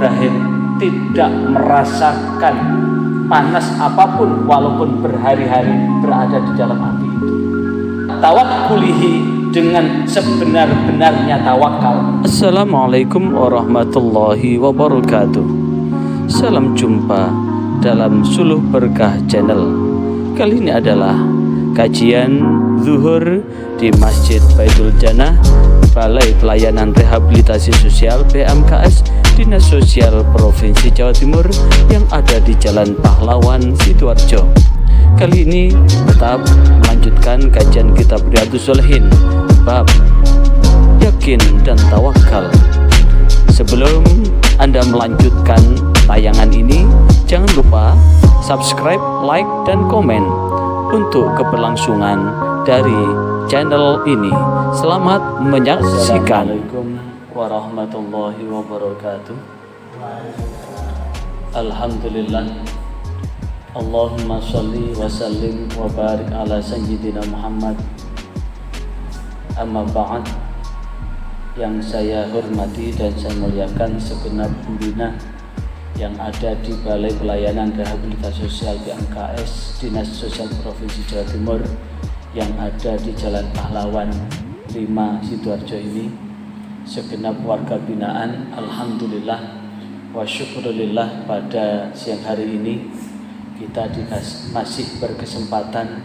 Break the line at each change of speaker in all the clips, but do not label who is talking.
Ibrahim tidak merasakan panas apapun walaupun berhari-hari berada di dalam api itu. Tawakkulihi, dengan sebenar-benarnya tawakal.
Assalamualaikum warahmatullahi wabarakatuh. Salam jumpa dalam Suluh Berkah Channel. Kali ini adalah kajian zuhur di Masjid Baitul Jannah, Balai Pelayanan Rehabilitasi Sosial BMKS Dinas Sosial Provinsi Jawa Timur yang ada di Jalan Pahlawan, Sidoarjo. Kali ini tetap melanjutkan kajian kitab Riyadhus Shalihin bab yakin dan tawakal. Sebelum Anda melanjutkan tayangan ini, jangan lupa subscribe, like, dan komen untuk keberlangsungan dari channel ini. Selamat menyaksikan.
Assalamualaikum warahmatullahi wabarakatuh. Alhamdulillah, Allahumma sholli wa sallim wa barik ala sayyidina Muhammad. Amma ba'd. Yang saya hormati dan saya muliakan segenap pembina yang ada di Balai Pelayanan Rehabilitasi Sosial BMKS Dinas Sosial Provinsi Jawa Timur yang ada di Jalan Pahlawan 5 Sidoarjo ini, segenap warga binaan. Alhamdulillah wa syukurillah, pada siang hari ini kita masih berkesempatan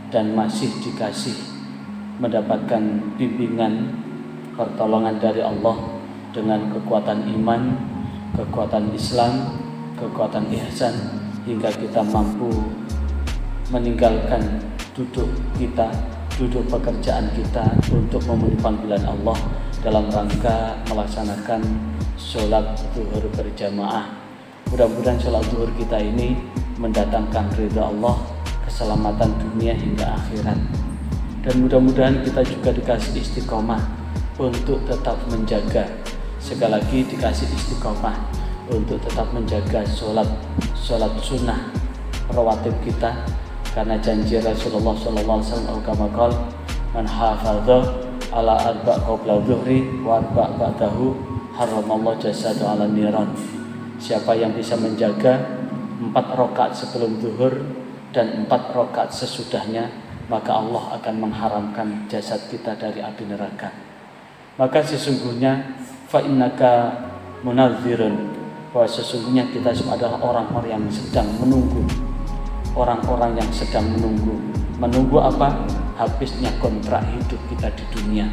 dan masih dikasih mendapatkan bimbingan pertolongan dari Allah dengan kekuatan iman, kekuatan Islam, kekuatan ihsan, hingga kita mampu meninggalkan duduk pekerjaan kita untuk memenuhi panggilan Allah dalam rangka melaksanakan sholat zuhur berjamaah. Mudah-mudahan sholat zuhur kita ini mendatangkan ridha Allah, keselamatan dunia hingga akhirat. Dan mudah-mudahan kita juga dikasih istiqomah untuk tetap menjaga, sekali lagi dikasih istiqomah untuk tetap menjaga sholat sunnah rawatib kita, karena janji Rasulullah SAW, man hafadha ala arba' qabla dhuhri wa arba' ba'dahu haramallahu jasadu ala niran. Siapa yang bisa menjaga 4 rakaat sebelum zuhur dan 4 rakaat sesudahnya, maka Allah akan mengharamkan jasad kita dari api neraka. Maka sesungguhnya fa innaka munadzirun, bahwa sesungguhnya kita semua adalah orang-orang yang sedang menunggu. Orang-orang yang sedang menunggu apa? Habisnya kontrak hidup kita di dunia.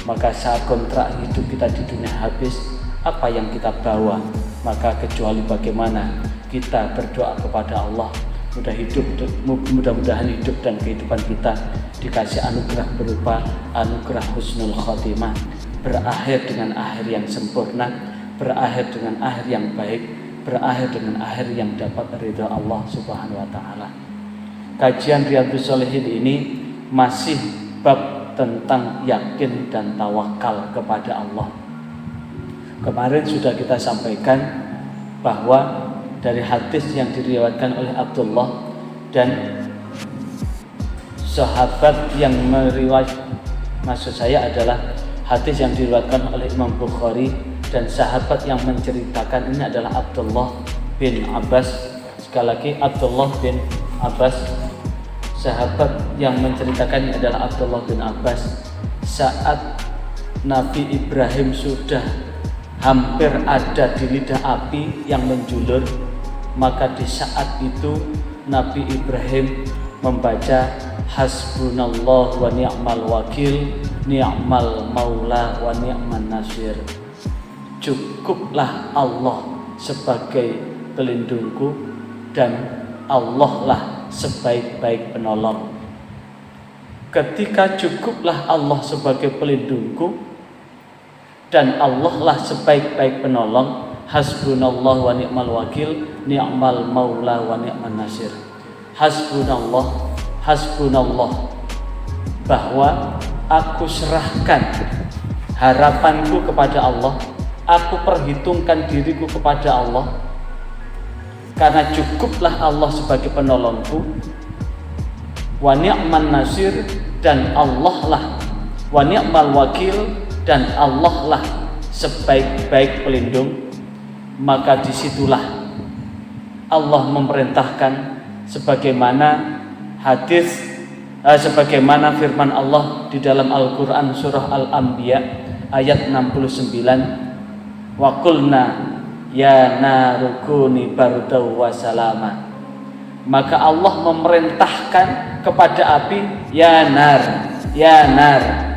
Maka saat kontrak hidup kita di dunia habis, apa yang kita bawa? Maka kecuali bagaimana kita berdoa kepada Allah, mudah-mudahan hidup dan kehidupan kita dikasih anugerah berupa anugerah husnul khotimah, berakhir dengan akhir yang sempurna, berakhir dengan akhir yang baik, berakhir dengan akhir yang dapat ridha Allah Subhanahu wa taala. Kajian Riyadhus Shalihin ini masih bab tentang yakin dan tawakal kepada Allah. Kemarin sudah kita sampaikan bahwa dari hadis yang diriwayatkan oleh Abdullah dan sahabat yang maksud saya adalah hadis yang diriwayatkan oleh Imam Bukhari, dan sahabat yang menceritakan ini adalah Abdullah bin Abbas. Sekali lagi, Abdullah bin Abbas. Sahabat yang menceritakan ini adalah Abdullah bin Abbas. Saat Nabi Ibrahim sudah hampir ada di lidah api yang menjulur, maka di saat itu Nabi Ibrahim membaca hasbunallah wa ni'mal wakil, ni'mal maula wa ni'man nasir. Cukuplah Allah sebagai pelindungku dan Allah lah sebaik-baik penolong. Ketika cukuplah Allah sebagai pelindungku dan Allah lah sebaik-baik penolong, hasbunallah wa ni'mal wakil, ni'mal maula wa ni'man nasir. Hasbunallah, bahwa aku serahkan harapanku kepada Allah, aku perhitungkan diriku kepada Allah, karena cukuplah Allah sebagai penolongku. Wa ni'man nasir, dan Allah lah, wa ni'mal wakil, dan Allah lah sebaik-baik pelindung. maka disitulah Allah memerintahkan sebagaimana sebagaimana firman Allah di dalam Al-Quran surah Al-Anbiya ayat 69, wa qulna ya narukuni bardaw wa salama. Maka Allah memerintahkan kepada api, ya nar,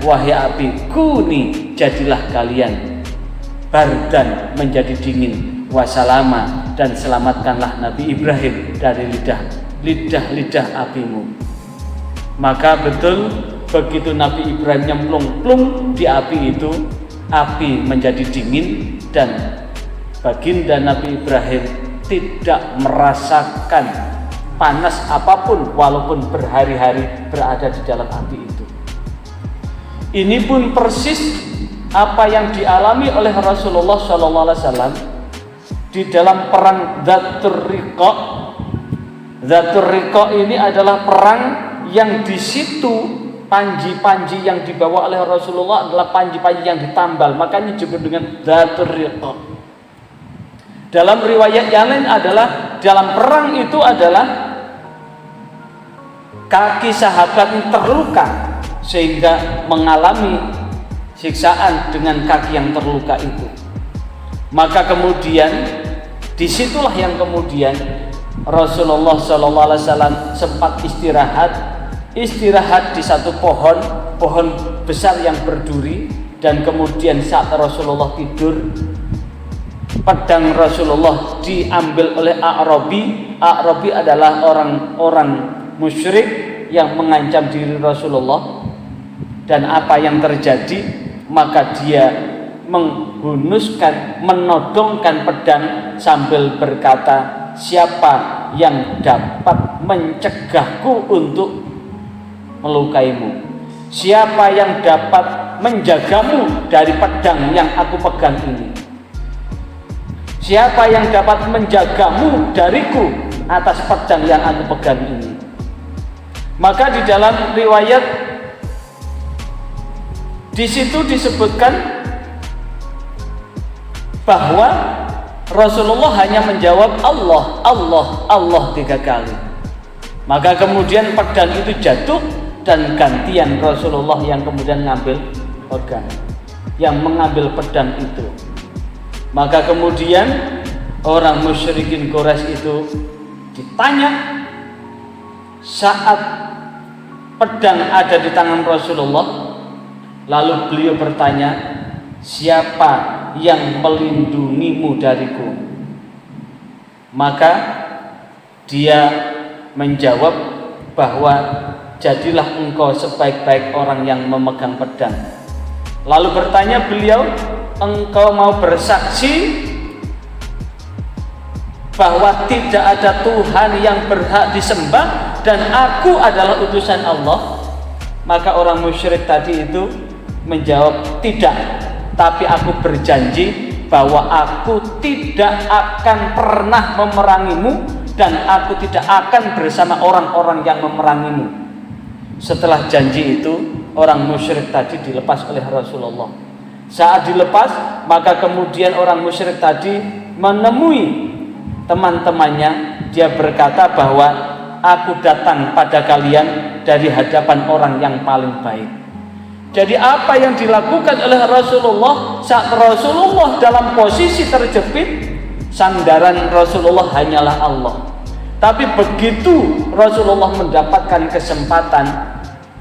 wahai api, kuni, jadilah kalian bardan, menjadi dingin, wasalama, dan selamatkanlah Nabi Ibrahim dari lidah apimu. Maka betul begitu Nabi Ibrahim nyemplung di api itu, api menjadi dingin dan baginda Nabi Ibrahim tidak merasakan panas apapun walaupun berhari-hari berada di dalam api itu. Ini pun persis apa yang dialami oleh Rasulullah SAW di dalam perang Dzatur Riqa. Dzatur Riqa ini adalah perang yang di situ panji-panji yang dibawa oleh Rasulullah adalah panji-panji yang ditambal, makanya disebut dengan Dzatur Riqa. Dalam riwayat yang lain adalah dalam perang itu adalah kaki sahabat yang terluka sehingga mengalami siksaan dengan kaki yang terluka itu. Maka kemudian disitulah yang kemudian Rasulullah SAW sempat istirahat di satu pohon besar yang berduri, dan kemudian saat Rasulullah tidur, pedang Rasulullah diambil oleh A'rabi. A'rabi adalah orang-orang musyrik yang mengancam diri Rasulullah. Dan apa yang terjadi? Maka dia menodongkan pedang sambil berkata, siapa yang dapat mencegahku untuk melukaimu? Siapa yang dapat menjagamu dari pedang yang aku pegang ini? Siapa yang dapat menjagamu dariku atas pedang yang aku pegang ini? Maka di dalam riwayat di situ disebutkan bahwa Rasulullah hanya menjawab Allah, Allah, Allah 3 kali. Maka kemudian pedang itu jatuh dan gantian Rasulullah yang kemudian mengambil pedang itu. Maka kemudian orang musyrikin Quraisy itu ditanya saat pedang ada di tangan Rasulullah, lalu beliau bertanya, siapa yang melindungimu dariku? Maka dia menjawab bahwa jadilah engkau sebaik-baik orang yang memegang pedang. Lalu bertanya beliau, engkau mau bersaksi bahwa tidak ada Tuhan yang berhak disembah dan aku adalah utusan Allah? Maka orang musyrik tadi itu menjawab, tidak, tapi aku berjanji bahwa aku tidak akan pernah memerangimu dan aku tidak akan bersama orang-orang yang memerangimu. Setelah janji itu, orang musyrik tadi dilepas oleh Rasulullah. Saat dilepas, maka kemudian orang musyrik tadi menemui teman-temannya. Dia berkata bahwa aku datang pada kalian dari hadapan orang yang paling baik. Jadi apa yang dilakukan oleh Rasulullah saat Rasulullah dalam posisi terjepit, sandaran Rasulullah hanyalah Allah. Tapi begitu Rasulullah mendapatkan kesempatan,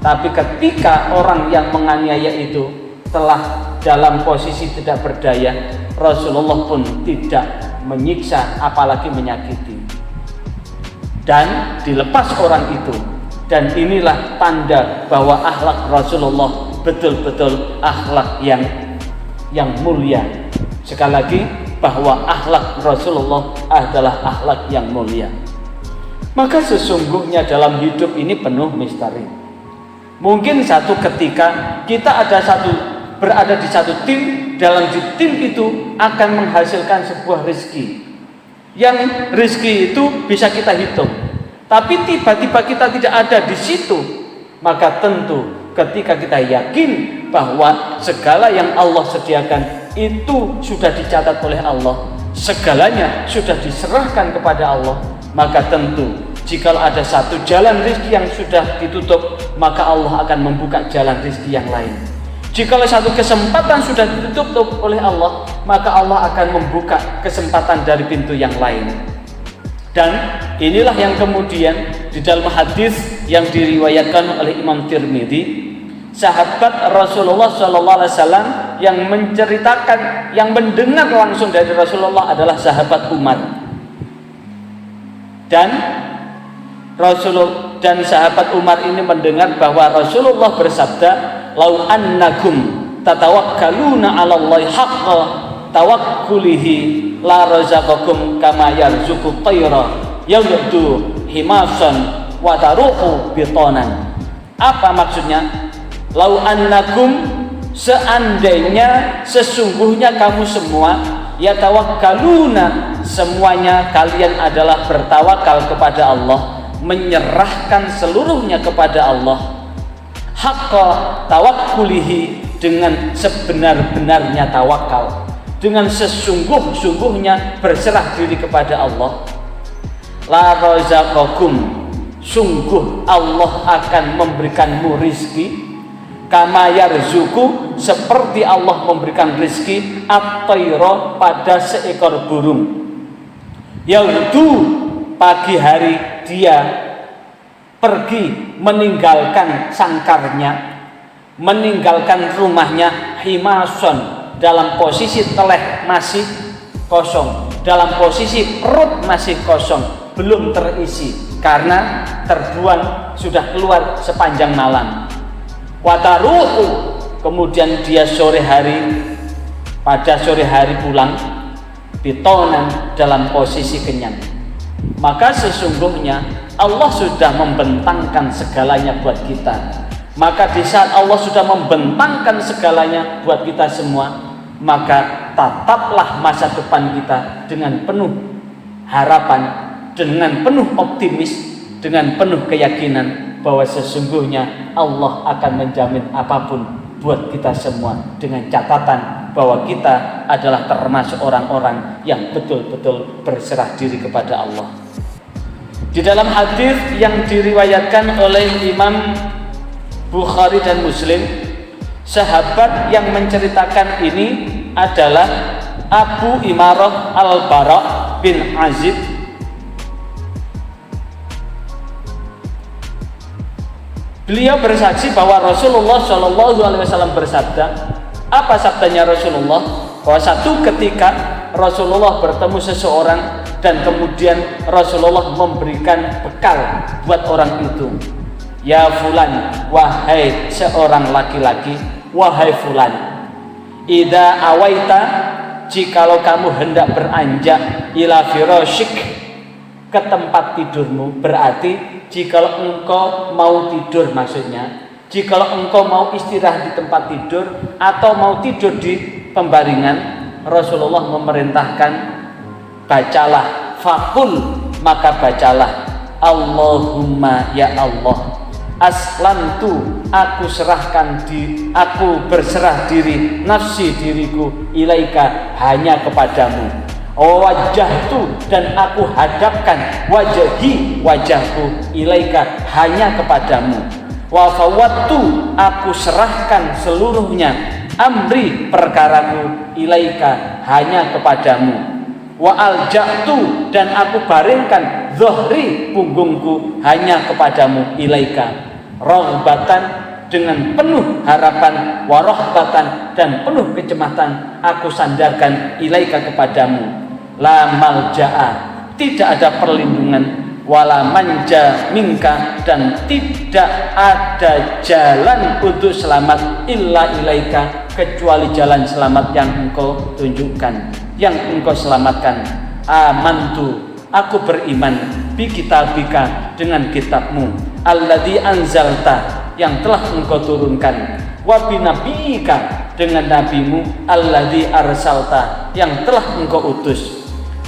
tapi ketika orang yang menganiaya itu telah dalam posisi tidak berdaya, Rasulullah pun tidak menyiksa apalagi menyakiti, dan dilepas orang itu. Dan inilah tanda bahwa akhlak Rasulullah betul-betul akhlak yang mulia. Sekali lagi, bahwa akhlak Rasulullah adalah akhlak yang mulia. Maka sesungguhnya dalam hidup ini penuh misteri. Mungkin satu ketika kita berada di satu tim, dalam tim itu akan menghasilkan sebuah rezeki. Yang rezeki itu bisa kita hitung. Tapi tiba-tiba kita tidak ada di situ, maka tentu ketika kita yakin bahwa segala yang Allah sediakan itu sudah dicatat oleh Allah, segalanya sudah diserahkan kepada Allah, maka tentu jika ada satu jalan rezeki yang sudah ditutup, maka Allah akan membuka jalan rezeki yang lain. Jika satu kesempatan sudah ditutup oleh Allah, maka Allah akan membuka kesempatan dari pintu yang lain. Dan inilah yang kemudian di dalam hadis yang diriwayatkan oleh Imam Tirmidzi, sahabat Rasulullah SAW yang menceritakan, yang mendengar langsung dari Rasulullah adalah sahabat Umar. Dan sahabat Umar ini mendengar bahwa Rasulullah bersabda, "Lau annakum tatawakkaluna 'ala Allahi haqqa tawakkulihi la razaqakum kama yarzuqu tayra yawdu himasan wa taruhu bitonan." Apa maksudnya? Lau annakum, seandainya, sesungguhnya kamu semua, ya tawakkaluna, semuanya kalian adalah bertawakal kepada Allah, menyerahkan seluruhnya kepada Allah, haqqa tawakkulihi, dengan sebenar-benarnya tawakal, dengan sesungguh-sungguhnya berserah diri kepada Allah, la razaqakum, sungguh Allah akan memberikanmu rizki, kama yarzuku, seperti Allah memberikan rizki at-tayra, pada seekor burung, yaitu pagi hari dia pergi meninggalkan sangkarnya, meninggalkan rumahnya, himason, dalam posisi teleh masih kosong, dalam posisi perut masih kosong, belum terisi karena terbuang sudah keluar sepanjang malam. Wataruhu, kemudian dia pada sore hari pulang, bitonan, dalam posisi kenyang. Maka sesungguhnya Allah sudah membentangkan segalanya buat kita. Maka di saat Allah sudah membentangkan segalanya buat kita semua, maka tataplah masa depan kita dengan penuh harapan, dengan penuh optimis, dengan penuh keyakinan bahwa sesungguhnya Allah akan menjamin apapun buat kita semua, dengan catatan bahwa kita adalah termasuk orang-orang yang betul-betul berserah diri kepada Allah. Di dalam hadis yang diriwayatkan oleh Imam Bukhari dan Muslim, sahabat yang menceritakan ini adalah Abu Imarah Al-Bara bin Azib. Beliau bersaksi bahwa Rasulullah SAW bersabda. Apa sabdanya Rasulullah? Bahwa satu ketika Rasulullah bertemu seseorang dan kemudian Rasulullah memberikan bekal buat orang itu. Ya fulan, wahai seorang laki-laki, wahai fulan, idza awaita, jikalau kamu hendak beranjak, ila firasyik, ke tempat tidurmu, berarti jikalau engkau mau tidur, maksudnya jikalau engkau mau istirahat di tempat tidur atau mau tidur di pembaringan, Rasulullah memerintahkan, bacalah, fakul, maka bacalah, Allahumma, ya Allah, aslamtu, aku berserah diri, nafsi, diriku, ilaika, hanya kepadamu, wajahtu, dan aku hadapkan, wajahi, wajahku, ilaika, hanya kepadamu, wa fawattu, aku serahkan seluruhnya, amri, perkaraku, ilaika, hanya kepadamu, wa alja'tu, dan aku baringkan, zohri, punggungku, hanya kepadamu, ilaika, rohbatan, dengan penuh harapan, warohbatan, dan penuh kecemasan, aku sandarkan, ilaika, kepadamu, la malja'a, tidak ada perlindungan, wala manja minka, dan tidak ada jalan untuk selamat, illa ilaika, kecuali jalan selamat yang engkau tunjukkan, yang engkau selamatkan. Amantu, aku beriman, bi kitabika, dengan kitabmu, alladzi anzalta, yang telah engkau turunkan, wa binabiyika, dengan nabimu, alladzi arsalta, yang telah engkau utus.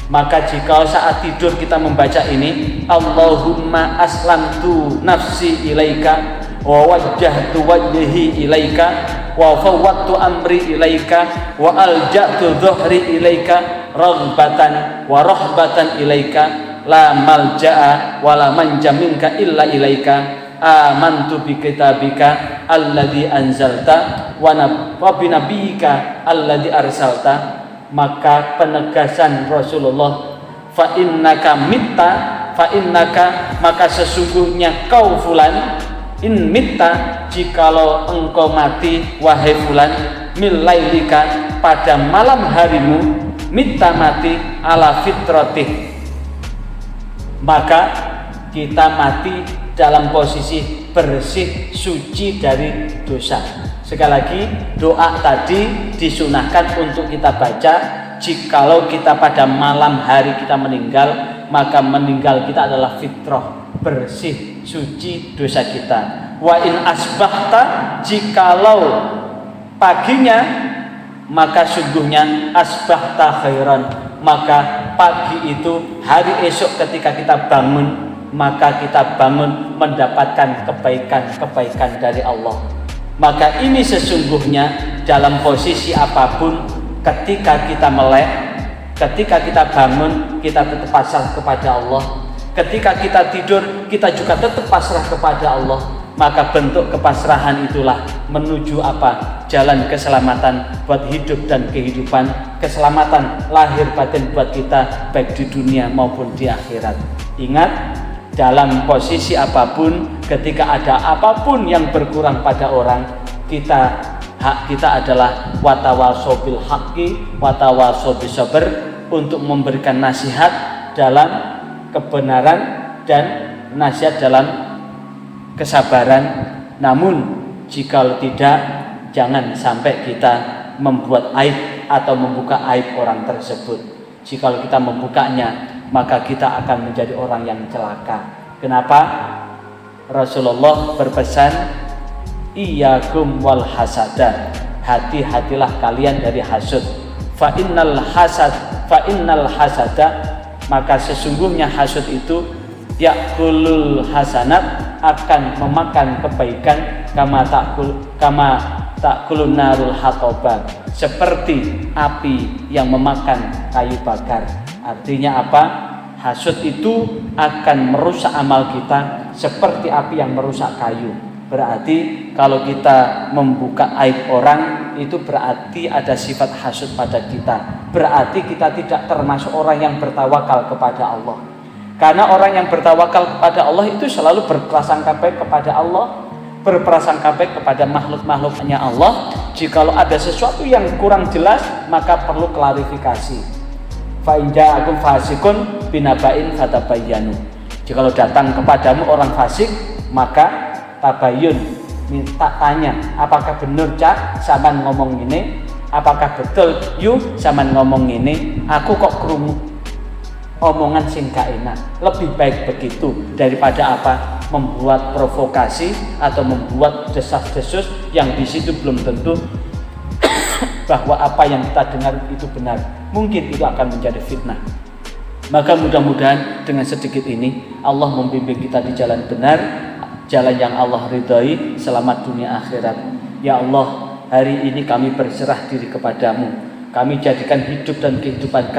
Maka jika saat tidur kita membaca ini, Allahumma aslamtu nafsi ilaika, wa wajjahtu wajhi ilaika, wa fawwadtu amri ilaika, wa alja'tu dhuhri ilaika, raghbatan wa rahbatan ilaika la malja'a wa la manja minka illa ilaika amantu bi kitabika alladzi anzalta wa bi nabiyyika alladzi arsalta. Maka penegasan Rasulullah, fa innaka maka sesungguhnya kau fulan, in mitta jikalau engkau mati wahai fulan, mil lailika pada malam harimu, mitta mati ala fitratih, maka kita mati dalam posisi bersih, suci dari dosa. Sekali lagi, doa tadi disunahkan untuk kita baca jikalau kita pada malam hari kita meninggal, maka meninggal kita adalah fitrah, bersih, suci dosa kita. Wa in asbahta jikalau paginya, maka sungguhnya asbahta khairan, maka pagi itu hari esok ketika kita bangun, maka kita bangun mendapatkan kebaikan-kebaikan dari Allah. Maka ini sesungguhnya dalam posisi apapun, ketika kita melek, ketika kita bangun, kita tetap pasrah kepada Allah. Ketika kita tidur, kita juga tetap pasrah kepada Allah. Maka bentuk kepasrahan itulah menuju apa? Jalan keselamatan buat hidup dan kehidupan, keselamatan lahir batin buat kita baik di dunia maupun di akhirat. Ingat, dalam posisi apapun, ketika ada apapun yang berkurang pada orang, hak kita adalah watawasau bil haqqi watawasau bis sabr, untuk memberikan nasihat dalam kebenaran dan nasihat dalam kesabaran. Namun jika tidak, jangan sampai kita membuat aib atau membuka aib orang tersebut. Jika kita membukanya, maka kita akan menjadi orang yang celaka. Kenapa? Rasulullah berpesan, iyyakum wal hasada, hati-hatilah kalian dari hasud. Fa innal hasada, maka sesungguhnya hasud itu yakulul hasanat, akan memakan kebaikan, kama takulun narul hatoba, seperti api yang memakan kayu bakar. Artinya apa? Hasud itu akan merusak amal kita seperti api yang merusak kayu. Berarti kalau kita membuka aib orang, itu berarti ada sifat hasud pada kita. Berarti kita tidak termasuk orang yang bertawakal kepada Allah. Karena orang yang bertawakal kepada Allah itu selalu berprasangka baik kepada Allah, berprasangka baik kepada makhluk-makhluknya Allah. Jikalau ada sesuatu yang kurang jelas, maka perlu klarifikasi. Fa in ja'akum fasikun binaba'in fatabayyanu. Jikalau datang kepadamu orang fasik, maka tabayun, minta tanya, apakah benar cak sampean ngomong ini? Apakah betul yu sampean ngomong ini? Aku kok krungu omongan sing gak enak. Lebih baik begitu daripada apa? Membuat provokasi atau membuat desas-desus yang di situ belum tentu bahwa apa yang kita dengar itu benar. Mungkin itu akan menjadi fitnah. Maka mudah-mudahan dengan sedikit ini Allah membimbing kita di jalan benar, jalan yang Allah ridhai, selamat dunia akhirat. Ya Allah, hari ini kami berserah diri kepadamu. Kami jadikan hidup dan kehidupan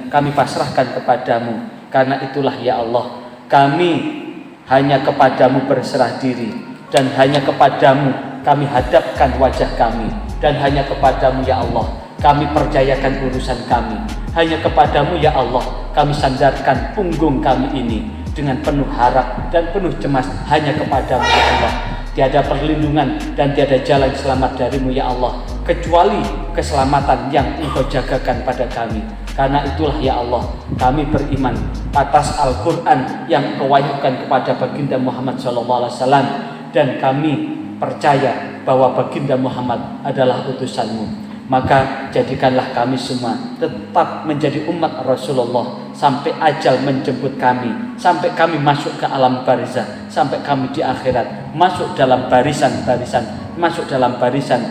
kami pasrahkan kepadamu. Karena itulah ya Allah, kami hanya kepadamu berserah diri, dan hanya kepadamu kami hadapkan wajah kami, dan hanya kepadamu ya Allah kami percayakan urusan kami. Hanya kepadamu ya Allah kami sandarkan punggung kami ini dengan penuh harap dan penuh cemas. Hanya kepadamu ya Allah, tiada perlindungan dan tiada jalan selamat darimu ya Allah, kecuali keselamatan yang Engkau jagakan pada kami. Karena itulah ya Allah kami beriman atas Al-Quran yang Engkau wahyukan kepada baginda Muhammad SAW, dan kami percaya bahwa baginda Muhammad adalah utusanmu. Maka jadikanlah kami semua tetap menjadi umat Rasulullah sampai ajal menjemput kami, sampai kami masuk ke alam barzah, sampai kami di akhirat masuk dalam barisan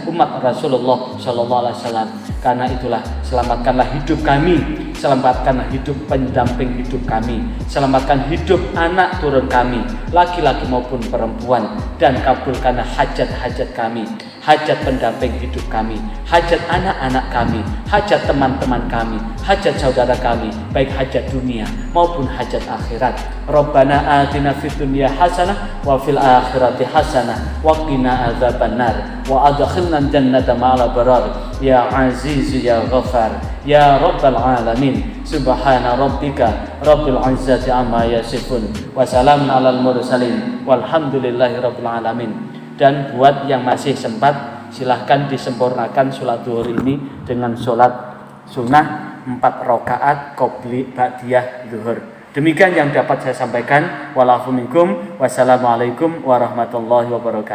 umat Rasulullah SAW. Karena itulah selamatkanlah hidup kami, selamatkanlah hidup pendamping hidup kami, selamatkan hidup anak turun kami, laki-laki maupun perempuan, dan kabulkanlah hajat-hajat kami. hajat pendamping hidup kami, hajat anak-anak kami, hajat teman-teman kami, hajat saudara kami, baik hajat dunia maupun hajat akhirat. Rabbana atina fid dunya hasanah wa fil akhirati hasanah wa qina adzabannar wa adkhilna jannata ma'al abrar ya aziz ya ghafar ya rabbal alamin. Subhana rabbika rabbil izzati amma yasifun wa salamun alal mursalin walhamdulillahi rabbil alamin. Dan buat yang masih sempat, silahkan disempurnakan sholat zuhur ini dengan sholat sunnah 4 rakaat qobliyah ba'diyah zuhur. Demikian yang dapat saya sampaikan. Walafu minkum. Wassalamualaikum warahmatullahi wabarakatuh.